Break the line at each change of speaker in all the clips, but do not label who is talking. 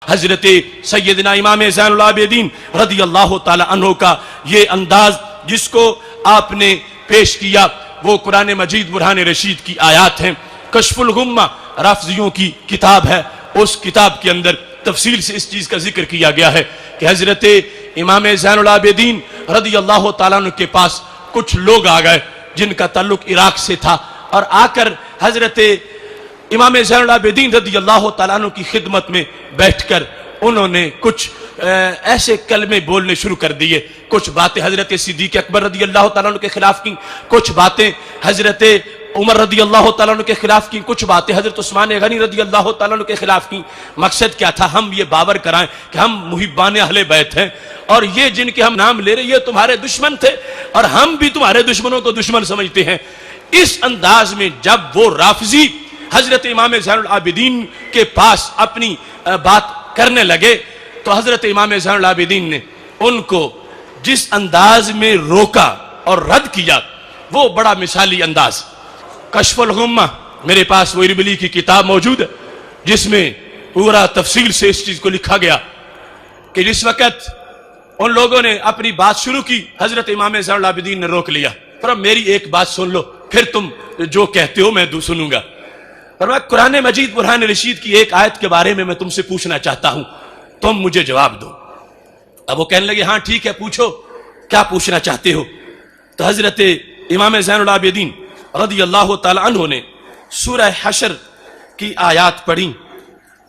حضرت سیدنا امام زین العابدین رضی اللہ تعالی عنہ کا یہ انداز جس کو آپ نے پیش کیا وہ قرآن مجید برہان رشید کی آیات ہیں. کشف الغمہ رافضیوں کی کتاب ہے، اس کتاب کے اندر تفصیل سے اس چیز کا ذکر کیا گیا ہے کہ حضرت امام زین العابدین رضی اللہ تعالیٰ عنہ کے پاس کچھ لوگ آ گئے جن کا تعلق عراق سے تھا، اور آ کر حضرت امام زین العابدین رضی اللہ تعالیٰ عنہ کی خدمت میں بیٹھ کر انہوں نے کچھ ایسے کلمے بولنے شروع کر دیے. کچھ باتیں حضرت صدیق اکبر رضی اللہ تعالیٰ عنہ کے خلاف کی، کچھ باتیں حضرت عمر رضی اللہ تعالیٰ عنہ کے خلاف کی، کچھ باتیں حضرت عثمان غنی رضی اللہ تعالیٰ عنہ کے خلاف کی. مقصد کیا تھا؟ ہم یہ باور کرائیں کہ ہم محبان اہل بیت ہیں، اور یہ جن کے ہم نام لے رہے یہ تمہارے دشمن تھے اور ہم بھی تمہارے دشمنوں کو دشمن سمجھتے ہیں. اس انداز میں جب وہ رافضی حضرت امام زین العابدین کے پاس اپنی بات کرنے لگے تو حضرت امام زین العابدین نے ان کو جس انداز میں روکا اور رد کیا وہ بڑا مثالی انداز. کشف الغمہ میرے پاس وہ اربلی کی کتاب موجود ہے جس میں پورا تفصیل سے اس چیز کو لکھا گیا کہ جس وقت ان لوگوں نے اپنی بات شروع کی حضرت امام زین العابدین نے روک لیا. پر میری ایک بات سن لو، پھر تم جو کہتے ہو میں سنوں گا. پر میں قرآن مجید برہان رشید کی ایک آیت کے بارے میں تم سے پوچھنا چاہتا ہوں، تم مجھے جواب دو. اب وہ کہنے لگے ہاں ٹھیک ہے پوچھو، کیا پوچھنا چاہتے ہو؟ تو حضرت امام زین العابدین رضی اللہ تعالی عنہ نے سورہ حشر کی آیات پڑھی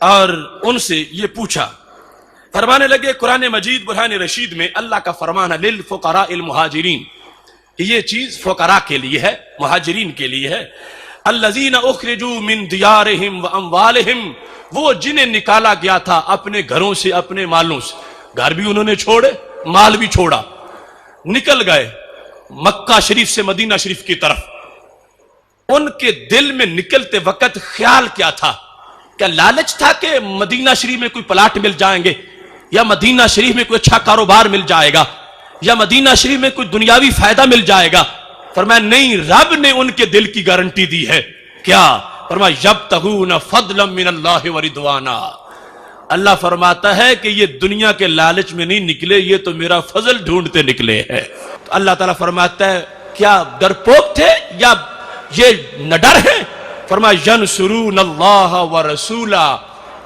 اور ان سے یہ پوچھا. فرمانے لگے قرآن مجید برہان رشید میں اللہ کا فرمان ہے للفقراء المہاجرین، یہ چیز فقراء کے لیے ہے، مہاجرین کے لیے ہے. الذین اخرجوا من دیارہم واموالہم، وہ جنہیں نکالا گیا تھا اپنے گھروں سے اپنے مالوں سے، گھر بھی انہوں نے چھوڑے مال بھی چھوڑا، نکل گئے مکہ شریف سے مدینہ شریف کی طرف. ان کے دل میں نکلتے وقت خیال کیا تھا؟ کیا لالچ تھا کہ مدینہ شریف میں کوئی پلاٹ مل جائیں گے، یا مدینہ شریف میں کوئی اچھا کاروبار مل جائے گا، یا مدینہ شریف میں کوئی دنیاوی فائدہ مل جائے گا؟ فرمایا نہیں، رب نے ان کے دل کی گارنٹی دی ہے. کیا؟ فرمایا یبتغون فضلا من اللہ ورضوانا، اللہ فرماتا ہے کہ یہ دنیا کے لالچ میں نہیں نکلے، یہ تو میرا فضل ڈھونڈتے نکلے ہیں. تو اللہ تعالیٰ فرماتا ہے کیا ڈرپوک تھے یا یہ نڈر ہیں؟ فرمایا ینصرون اللہ ورسولہ،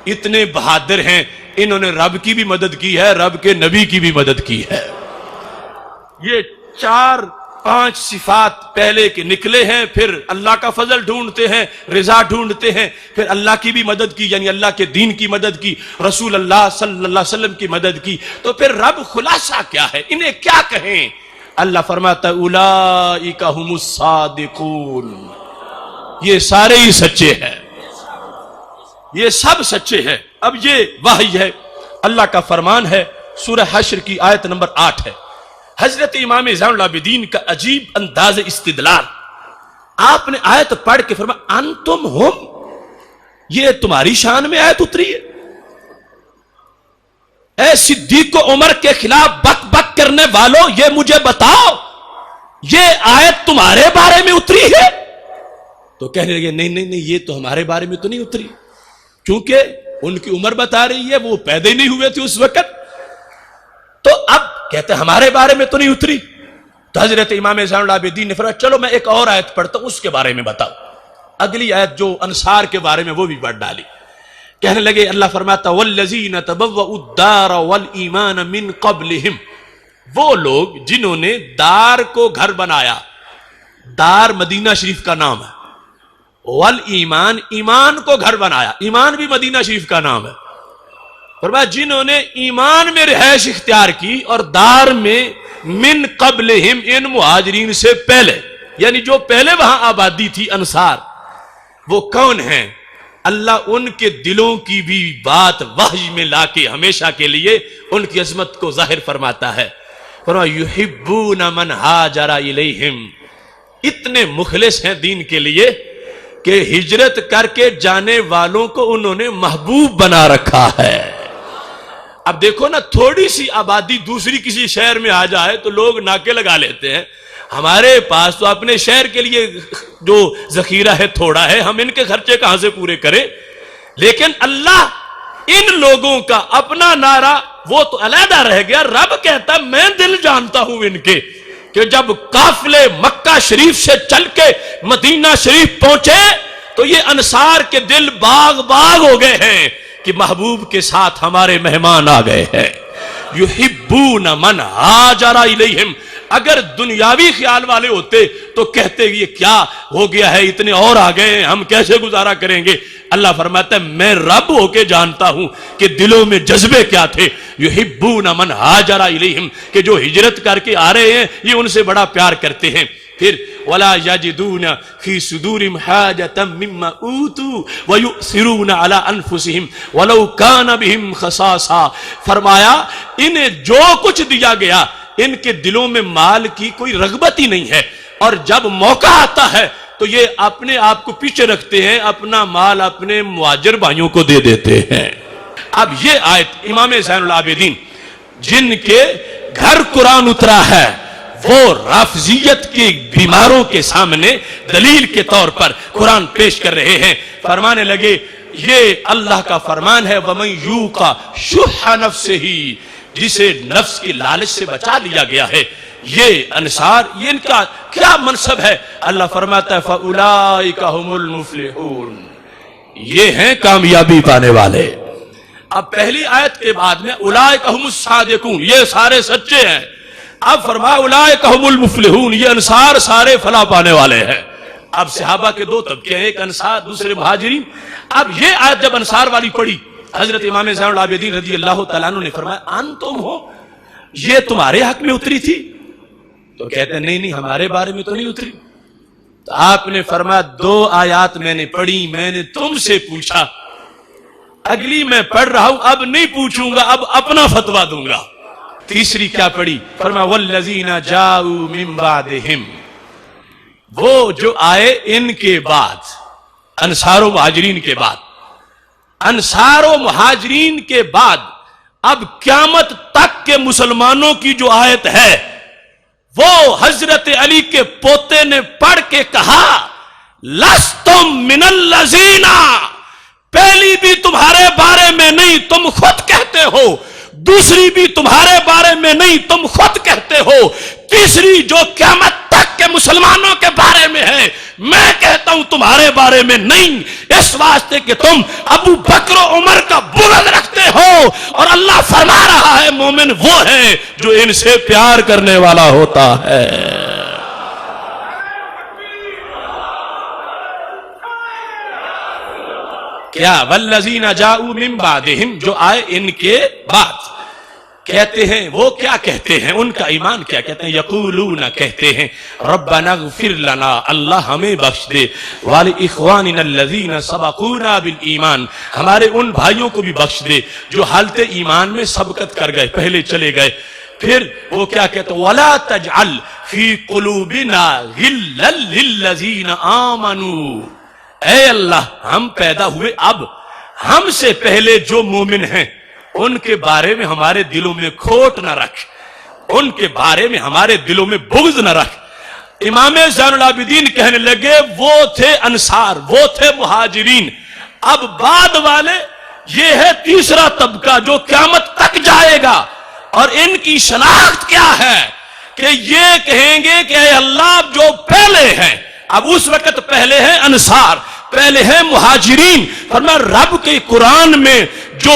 اتنے بہادر ہیں انہوں نے رب کی بھی مدد کی ہے، رب کے نبی کی بھی مدد کی ہے. یہ 4-5 صفات پہلے کے نکلے ہیں، پھر اللہ کا فضل ڈھونڈتے ہیں، رضا ڈھونڈتے ہیں، پھر اللہ کی بھی مدد کی یعنی اللہ کے دین کی مدد کی، رسول اللہ صلی اللہ علیہ وسلم کی مدد کی. تو پھر رب خلاصہ کیا ہے، انہیں کیا کہیں؟ اللہ فرماتا ہے اولئک هم الصادقون، یہ سارے ہی سچے ہیں، یہ سب سچے ہیں. اب یہ وحی ہے، اللہ کا فرمان ہے. سورہ حشر کی آیت نمبر 8 ہے. حضرت امام زین العابدین کا عجیب انداز استدلال. آپ نے آیت پڑھ کے فرمایا انتم ہم، یہ تمہاری شان میں آیت اتری ہے؟ اے صدیق و عمر کے خلاف بک بک کرنے والوں، یہ مجھے بتاؤ یہ آیت تمہارے بارے میں اتری ہے؟ تو کہنے لگے نہیں یہ تو ہمارے بارے میں تو نہیں اتری، کیونکہ ان کی عمر بتا رہی ہے وہ پیدا ہی نہیں ہوئے تھے اس وقت. تو اب کہتے ہمارے بارے میں تو نہیں اتری. تو حضرت امام زین العابدین نے فرمایا چلو میں ایک اور آیت پڑھتا ہوں، اس کے بارے میں بتاؤ. اگلی آیت جو انصار کے بارے میں وہ بھی پڑھ ڈالی. کہنے لگے اللہ فرماتا والذین تبوؤا الدار والایمان من قبلہم، وہ لوگ جنہوں نے دار کو گھر بنایا، دار مدینہ شریف کا نام ہے، والایمان ایمان کو گھر بنایا، ایمان بھی مدینہ شریف کا نام ہے. فرمایا جنہوں نے ایمان میں رہائش اختیار کی اور دار میں من قبلہم، ان مہاجرین سے پہلے، یعنی جو پہلے وہاں آبادی تھی انصار، وہ کون ہیں؟ اللہ ان کے دلوں کی بھی بات وحی میں لا کے ہمیشہ کے لیے ان کی عظمت کو ظاہر فرماتا ہے. فرمایا یحبون من ہاجر الیہم، اتنے مخلص ہیں دین کے لیے کہ ہجرت کر کے جانے والوں کو انہوں نے محبوب بنا رکھا ہے. اب دیکھو نا، تھوڑی سی آبادی دوسری کسی شہر میں آ جائے تو لوگ ناکے لگا لیتے ہیں. ہمارے پاس تو اپنے شہر کے لیے جو ذخیرہ ہے تھوڑا ہے، ہم ان کے خرچے کہاں سے پورے کریں؟ لیکن اللہ ان لوگوں کا اپنا نعرہ وہ تو علیحدہ رہ گیا، رب کہتا میں دل جانتا ہوں ان کے، کہ جب قافلے مکہ شریف سے چل کے مدینہ شریف پہنچے تو یہ انصار کے دل باغ باغ ہو گئے ہیں کہ محبوب کے ساتھ ہمارے مہمان آ گئے ہیں۔ یحبون من ہاجر الیہم، اگر دنیاوی خیال والے ہوتے تو کہتے یہ کیا ہو گیا ہے، اتنے اور آ گئے ہیں، ہم کیسے گزارا کریں گے۔ اللہ فرماتا ہے میں رب ہو کے جانتا ہوں کہ دلوں میں جذبے کیا تھے۔ یحبون من ہاجر الیہم، کہ جو ہجرت کر کے آ رہے ہیں یہ ان سے بڑا پیار کرتے ہیں۔ پھر ولا یجدون فی صدورہم حاجۃ مما اوتوا ویؤثرون علی انفسہم ولو کان بہم خصاصہ، فرمایا انہیں جو کچھ دیا گیا ان کے دلوں میں مال کی کوئی رغبت ہی نہیں ہے، اور جب موقع آتا ہے تو یہ اپنے آپ کو پیچھے رکھتے ہیں، اپنا مال اپنے مہاجر بھائیوں کو دے دیتے ہیں۔ اب یہ آیت امام زین العابدین جن کے گھر قرآن اترا ہے وہ رافضیت کے بیماروں کے سامنے دلیل کے طور پر قرآن پیش کر رہے ہیں، فرمانے لگے یہ اللہ کا فرمان ہے وَمَن یُوقَ شُحَّ نَفْسِهِ، جسے نفس کی لالچ سے بچا لیا گیا ہے۔ یہ انصار یہ ان کا کیا منصب ہے؟ اللہ فرماتا ہے فَأُولَئِكَ هُمُ الْمُفْلِحُونَ، یہ ہیں کامیابی پانے والے۔ اب پہلی آیت کے بعد میں اولئک هم الصادقون، یہ سارے سچے ہیں۔ اب فرمایا اولئک هم المفلحون، یہ انصار سارے فلاح پانے والے ہیں۔ اب صحابہ کے دو طبقے ہیں، ایک انصار دوسرے مہاجرین۔ اب یہ آیت جب انصار والی پڑھی، حضرت امام زین العابدین رضی اللہ تعالیٰ عنہ نے فرمایا انتم ہو، یہ تمہارے حق میں اتری تھی؟ تو کہتے ہیں نہیں ہمارے بارے میں تو نہیں اتری۔ تو آپ نے فرمایا دو آیات میں نے پڑھی، میں نے تم سے پوچھا، اگلی میں پڑھ رہا ہوں، اب نہیں پوچھوں گا، اب اپنا فتویٰ دوں گا۔ تیسری کیا پڑھی؟ فرمایا والذین جاؤوا من بعدہم، وہ جو آئے ان کے بعد، انصار و مہاجرین کے بعد، انصار و مہاجرین کے بعد اب قیامت تک کے مسلمانوں کی جو آیت ہے وہ حضرت علی کے پوتے نے پڑھ کے کہا لستم من الذین، پہلی بھی تمہارے بارے میں نہیں تم خود کہتے ہو، دوسری بھی تمہارے بارے میں نہیں تم خود کہتے ہو، تیسری جو قیامت تک کے مسلمانوں کے بارے میں ہے میں کہتا ہوں تمہارے بارے میں نہیں، اس واسطے کہ تم ابو بکر و عمر کا بغض رکھتے ہو، اور اللہ فرما رہا ہے مومن وہ ہے جو ان سے پیار کرنے والا ہوتا ہے۔ کیا والذین جاؤوا من بعدہم، جو آئے ان کے بعد، کہتے ہیں وہ کیا کہتے ہیں، ان کا ایمان کیا کہتے ہیں، یقولون کہتے ہیں ربنا اغفر لنا، اللہ ہمیں بخش دے، ولاخواننا الذین سبقونا بالایمان، ہمارے ان بھائیوں کو بھی بخش دے جو حالت ایمان میں سبقت کر گئے، پہلے چلے گئے۔ پھر وہ کیا کہتے ہیں ولا تجعل فی قلوبنا غلا للذین آمنوا، اے اللہ ہم پیدا ہوئے اب، ہم سے پہلے جو مومن ہیں ان کے بارے میں ہمارے دلوں میں کھوٹ نہ رکھ، ان کے بارے میں ہمارے دلوں میں بغض نہ رکھ۔ امام زین العابدین کہنے لگے وہ تھے انصار، وہ تھے مہاجرین، اب بعد والے یہ ہے تیسرا طبقہ جو قیامت تک جائے گا، اور ان کی شناخت کیا ہے کہ یہ کہیں گے کہ اے اللہ جو پہلے ہیں، اب اس وقت پہلے ہیں انصار، پہلے ہیں مہاجرین، فرمایا رب کے قرآن میں جو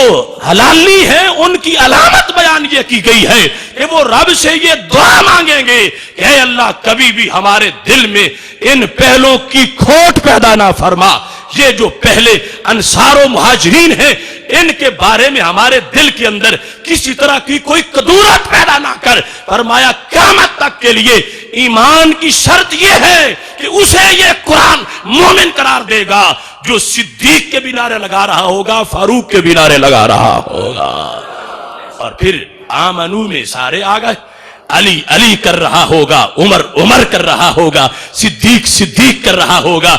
حلالی ہیں ان کی علامت بیان یہ کی گئی ہے کہ وہ رب سے یہ دعا مانگیں گے کہ اے اللہ کبھی بھی ہمارے دل میں ان پہلوں کی کھوٹ پیدا نہ فرما، یہ جو پہلے انصار و مہاجرین ہیں ان کے بارے میں ہمارے دل کے اندر کسی طرح کی کوئی کدورت پیدا نہ کر۔ فرمایا قیامت تک کے لیے ایمان کی شرط یہ ہے کہ اسے یہ قرآن مومن قرار دے گا جو صدیق کے بھی نعرے لگا رہا ہوگا، فاروق کے بھی نعرے لگا رہا ہوگا۔ اور پھر آمنو میں سارے آ گئے، علی علی کر رہا ہوگا، عمر عمر کر رہا ہوگا، صدیق صدیق کر رہا ہوگا،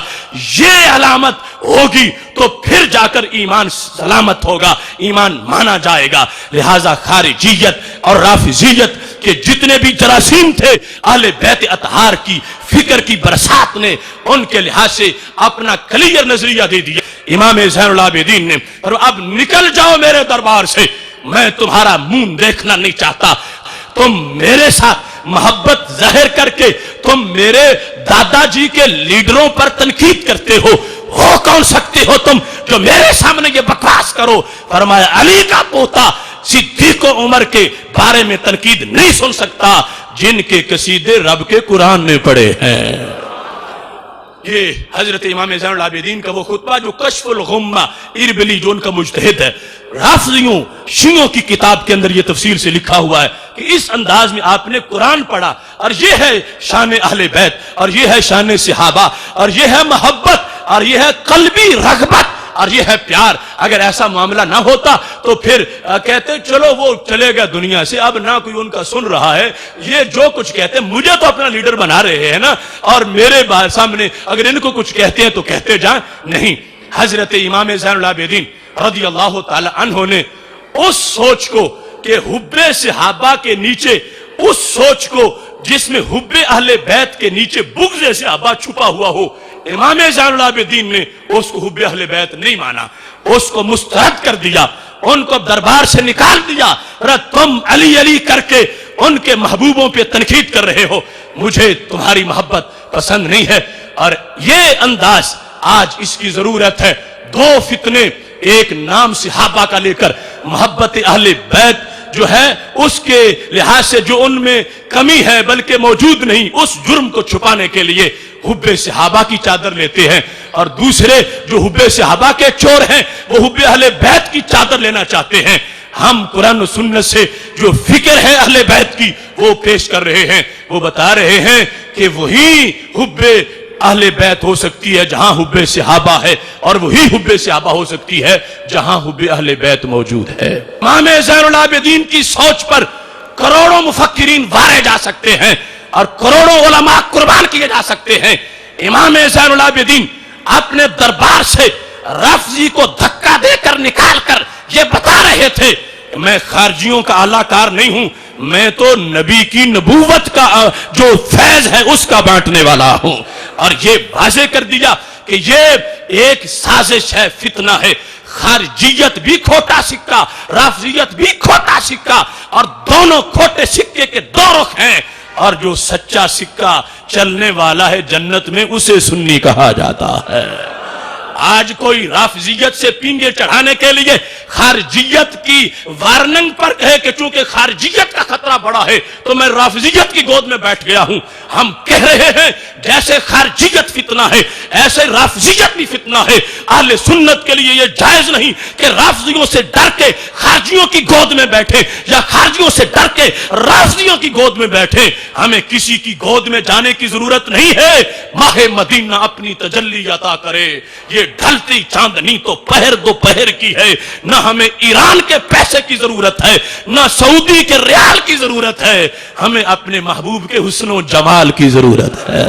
یہ علامت ہوگی تو پھر جا کر ایمان سلامت ہوگا، ایمان مانا جائے گا۔ لہذا خارجیت اور رافضیت کہ جتنے بھی جراثیم تھے اہل بیت اطہار کی فکر کی برسات نے ان کے لحاظ سے اپنا کلیئر نظریہ دے دیا۔ امام زین العابدین نے اب نکل جاؤ میرے دربار سے، میں تمہارا منہ دیکھنا نہیں چاہتا، تم میرے ساتھ محبت ظاہر کر کے تم میرے دادا جی کے لیڈروں پر تنقید کرتے ہو کون سکتے ہو تم جو میرے سامنے یہ بکواس کرو؟ فرمایا علی کا پوتا صدیق و عمر کے بارے میں تنقید نہیں سن سکتا جن کے قصیدے رب کے قرآن میں پڑے ہیں۔ یہ حضرت امام زین العابدین کا وہ خطبہ جو کشف الغمہ اربلی جو ان کا مجتہد ہے، رافضیوں شیعوں کی کتاب کے اندر یہ تفصیل سے لکھا ہوا ہے کہ اس انداز میں آپ نے قرآن پڑھا، اور یہ ہے شان اہل بیت، اور یہ ہے شان صحابہ، اور یہ ہے محبت، اور یہ ہے قلبی رغبت، اور یہ ہے پیار۔ اگر ایسا معاملہ نہ ہوتا تو پھر کہتے چلو وہ چلے گا دنیا سے، اب نہ کوئی ان کا سن رہا ہے، یہ جو کچھ کہتے ہیں مجھے تو اپنا لیڈر بنا رہے ہیں نا، اور میرے سامنے اگر ان کو کچھ کہتے ہیں تو کہتے جائیں۔ نہیں، حضرت امام زین العابدین رضی اللہ تعالی عنہ نے اس سوچ کو کہ حب صحابہ کے نیچے، اس سوچ کو جس میں حب اہل بیت کے نیچے بغض صحابہ چھپا ہوا ہو، امام زین العابدین نے اس کو حب اہل بیت نہیں مانا، اس کو مسترد کر دیا، ان کو دربار سے نکال دیا۔ تم علی علی کر کے ان کے محبوبوں پہ تنقید کر رہے ہو، مجھے تمہاری محبت پسند نہیں ہے۔ اور یہ انداز آج اس کی ضرورت ہے۔ دو فتنے، ایک نام صحابہ کا لے کر محبت اہل بیت جو ہے اس کے لحاظ سے جو ان میں کمی ہے بلکہ موجود نہیں، اس جرم کو چھپانے کے لیے حب صحابہ کی چادر لیتے ہیں، اور دوسرے جو حب صحابہ کے چور ہیں وہ حب اہل بیت کی چادر لینا چاہتے ہیں۔ ہم قرآن و سنت سے جو فکر ہے اہل بیت کی وہ پیش کر رہے ہیں، وہ بتا رہے ہیں کہ وہی حب اہل بیت ہو سکتی ہے جہاں حب صحابہ ہے، اور وہی حب صحابہ ہو سکتی ہے جہاں حب اہل بیت موجود ہے۔ امام زین العابدین کی سوچ پر کروڑوں مفکرین وارے جا سکتے ہیں اور کروڑوں علماء قربان کیے جا سکتے ہیں۔ امام زین العابدین اپنے دربار سے رافضی کو دھکا دے کر نکال کر یہ بتا رہے تھے میں خارجیوں کا اعلی کار نہیں ہوں، میں تو نبی کی نبوت کا جو فیض ہے اس کا بانٹنے والا ہوں، اور یہ واضح کر دیا کہ یہ ایک سازش ہے، فتنہ ہے۔ خارجیت بھی کھوٹا سکہ، رافضیت بھی کھوٹا سکہ، اور دونوں کھوٹے سکے کے دو رخ ہیں، اور جو سچا سکہ چلنے والا ہے جنت میں اسے سنی کہا جاتا ہے۔ آج کوئی رافضیت سے پینگے چڑھانے کے لیے خارجیت کی وارننگ پر کہے کہ چونکہ خارجیت کا خطرہ بڑا ہے تو میں رافضیت کی گود میں بیٹھ گیا ہوں، ہم کہہ رہے ہیں جیسے خارجیت فتنہ ہے ایسے رافضیت بھی فتنہ ہے۔ اہل سنت کے لیے یہ جائز نہیں کہ رافضیوں سے ڈر کے خارجیوں کی گود میں بیٹھے یا خارجیوں سے ڈر کے رافضیوں کی گود میں بیٹھے۔ ہمیں کسی کی گود میں جانے کی ضرورت نہیں ہے، ماہ مدینہ اپنی تجلی عطا کرے۔ یہ ڈھلتی چاندنی تو پہر دوپہر کی ہے، نہ ہمیں ایران کے پیسے کی ضرورت ہے، نہ سعودی کے ریال کی ضرورت ہے، ہمیں اپنے محبوب کے حسن و جمال کی ضرورت ہے۔